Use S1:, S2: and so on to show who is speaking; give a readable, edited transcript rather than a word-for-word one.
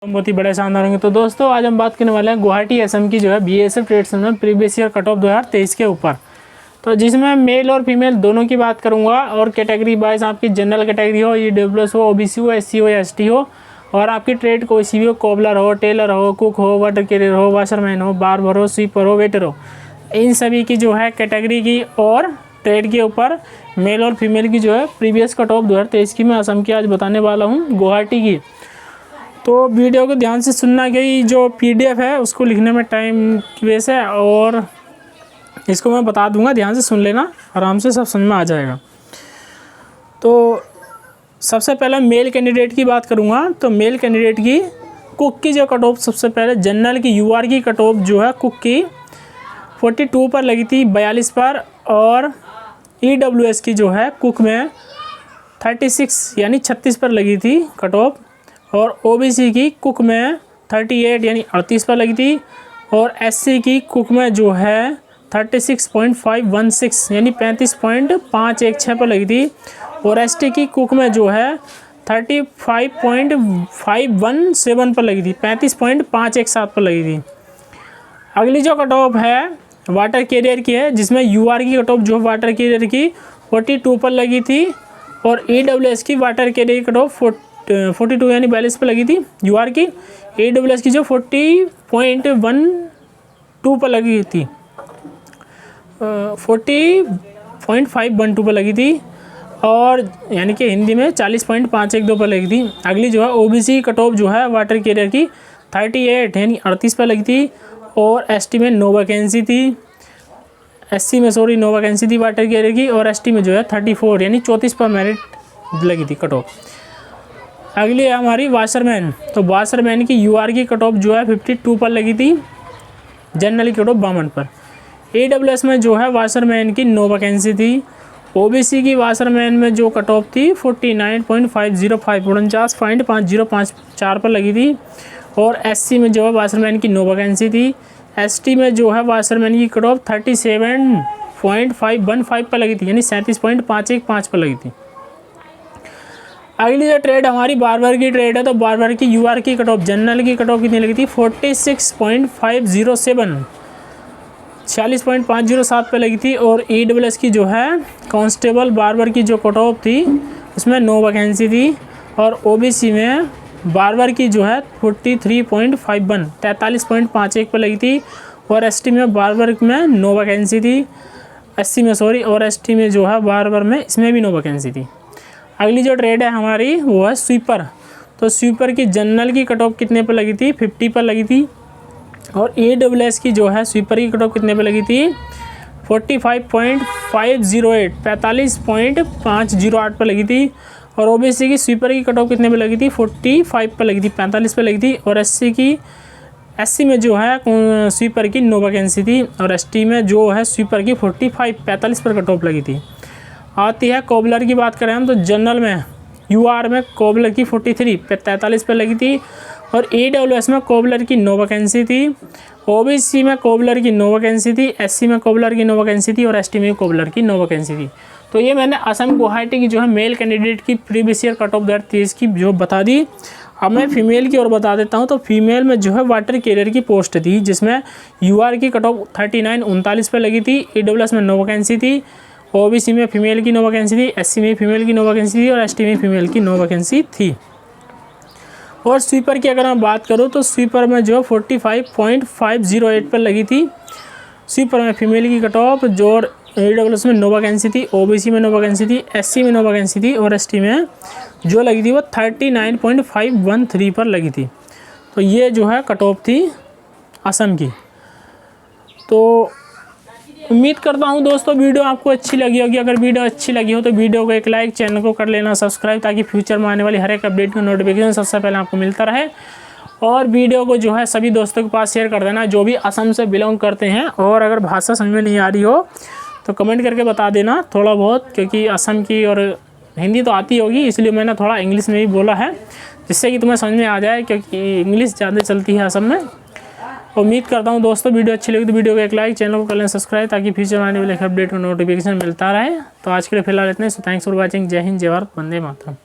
S1: बहुत ही बड़े शानदार होंगे। तो दोस्तों आज हम बात करने वाले हैं गुवाहाटी असम की जो है बीएसएफ ट्रेड्स में प्रीवियस ईयर कट ऑफ 2023 के ऊपर। तो जिसमें मेल और फीमेल दोनों की बात करूंगा और कैटेगरी वाइज आपकी जनरल कैटेगरी हो, ईडब्ल्यूएस हो, ओबीसी हो, एससी हो या एसटी हो, और आपकी ट्रेड कोई सी भी हो, कोबलर हो, टेलर हो, कुक हो, वाटर कैरियर हो, वाशरमैन हो, बार्बर हो, स्वीपर हो, वेटर हो, इन सभी की जो है कैटेगरी की और ट्रेड के ऊपर मेल और फीमेल की जो है प्रीवियस कट ऑफ 2023 की मैं असम की आज बताने वाला हूँ, गुवाहाटी की। तो वीडियो को ध्यान से सुनना कि जो पीडीएफ है उसको लिखने में टाइम की वजह से, और इसको मैं बता दूंगा, ध्यान से सुन लेना, आराम से सब समझ में आ जाएगा। तो सबसे पहले मेल कैंडिडेट की बात करूंगा। तो मेल कैंडिडेट की कुक की जो कट ऑफ, सबसे पहले जनरल की यूआर की कट ऑफ जो है कुक की 42 पर लगी थी, 42 पर, और ईडब्ल्यूएस की जो है कुक में 36 यानी 36 पर लगी थी कट ऑफ, और ओबीसी की कुक में 38 यानी 38 पर लगी थी, और एससी की कुक में जो है 36.516 यानी 35.516 पर लगी थी, और एसटी की कुक में जो है 35.517 पर लगी थी, 35.517 पर लगी थी। अगली जो कट ऑफ है वाटर कैरियर की है, जिसमें यूआर की कट ऑफ जो वाटर कैरियर की 42 पर लगी थी, और ईडब्ल्यूएस की वाटर कैरियर कट ऑफ 42 यानी 42 पर लगी थी यूआर की। ईडब्ल्यूएस की जो 40.12 पर लगी थी, 40.512 पर लगी थी, और यानी कि हिंदी में 40.512 पर लगी थी। अगली जो है ओबीसी कट ऑफ जो है वाटर कैरियर की 38 यानी 38 पर लगी थी, और एसटी में नो वैकेंसी थी, एससी में सॉरी नो वैकेंसी थी वाटर कैरियर की, और एसटी में जो है 34 यानी 34 पर मेरिट लगी थी कट ऑफ। अगली है हमारी वाशरमैन। तो वाशरमैन की यूआर की कट ऑफ जो है 52 पर लगी थी, जनरल की कट ऑफ 52 पर। ईडब्ल्यूएस में जो है वाशरमैन की नो वैकेंसी थी। ओबीसी की वाशरमैन में जो कट ऑफ थी 49.505 49.5054 पर लगी थी, और एससी में जो है वाशरमैन की नो वैकेंसी थी। एसटी में जो है वाशरमैन की कट ऑफ 37.515 पर लगी थी यानी 37.515 पर लगी थी। अगली जो ट्रेड हमारी बार्बर की ट्रेड है। तो बार्बर की यूआर की कट ऑफ जनरल की कट ऑफ कितनी लगी थी 46.507 46.507 पे लगी थी, और ईडब्ल्यूएस की जो है कांस्टेबल बार्बर की जो कट ऑफ थी उसमें नो वैकेंसी थी, और ओबीसी में बार्बर की जो है 43.51 43.51 पर लगी थी, और एसटी में बार्बर में नो वैकेंसी थी, एससी में सॉरी, और एसटी में जो है बार्बर में इसमें भी नो वैकेंसी थी। अगली जो ट्रेड है हमारी वो है स्वीपर। तो स्वीपर की जनरल की कट ऑफ कितने पर लगी थी 50 पर लगी थी, और ईडब्ल्यूएस की जो है स्वीपर की कट ऑफ कितने पर लगी थी 45.508 45.508 पर लगी थी, और ओबीसी की स्वीपर की कट ऑफ कितने पर लगी थी 45 पर लगी थी 45 पर लगी थी, और एससी में जो है स्वीपर की नो वैकेंसी थी, और एसटी में जो है स्वीपर की 45 पर कट ऑफ लगी थी। आती है कोबलर की बात करें हम। तो जनरल में यूआर में कोबलर की 43 पर लगी थी, और ईडब्ल्यूएस में कोबलर की नो वैकेंसी थी, ओबीसी में कोबलर की नो वैकेंसी थी, एससी में कोबलर की नो वैकेंसी थी, और एसटी में कोबलर की नो वैकेंसी थी। तो ये मैंने असम गुवाहाटी की जो है मेल कैंडिडेट की प्रीवियस ईयर कट ऑफ 2023 की जो बता दी। अब मैं फीमेल की ओर बता देता हूँ। तो फीमेल में जो है वाटर कैरियर की पोस्ट थी, जिसमें यूआर की कट ऑफ 39 पर लगी थी, ईडब्ल्यूएस में नो वैकेंसी थी, ओबीसी में फीमेल की नो वैकेंसी थी, एससी में फीमेल की नो वैकेंसी थी, और एसटी में फीमेल की नो वैकेंसी थी। और स्वीपर की अगर मैं बात करूँ तो स्वीपर में जो 45.508 पर लगी थी, स्वीपर में फीमेल की कट ऑफ, जो ईडब्ल्यूएस में नो वैकेंसी थी, ओबीसी में नो वैकेंसी थी, एससी में नो वैकेंसी थी, और एसटी में जो लगी थी वो 39.513 पर लगी थी। तो ये जो है कट ऑफ थी असम की। तो उम्मीद करता हूँ दोस्तों वीडियो आपको अच्छी लगी होगी। अगर वीडियो अच्छी लगी हो तो वीडियो को एक लाइक, चैनल को कर लेना सब्सक्राइब, ताकि फ्यूचर में आने वाली हर एक अपडेट का नोटिफिकेशन सबसे पहले आपको मिलता रहे। और वीडियो को जो है सभी दोस्तों के पास शेयर कर देना जो भी असम से बिलोंग करते हैं। और अगर भाषा समझ में नहीं आ रही हो तो कमेंट करके बता देना थोड़ा बहुत, क्योंकि असम की और हिंदी तो आती होगी, इसलिए मैंने थोड़ा इंग्लिश में भी बोला है, जिससे कि तुम्हें समझ में आ जाए, क्योंकि इंग्लिश ज़्यादा चलती है असम में। उम्मीद करता हूँ दोस्तों वीडियो अच्छी लगी तो वीडियो को एक लाइक, चैनल को कर लें सब्सक्राइब, ताकि फ्यूचर में आने वाले अपडेट का नोटिफिकेशन मिलता रहे। तो आज के लिए फिलहाल इतने। So thanks for watching. जय हिंद, जय भारत, वंदे मातरम।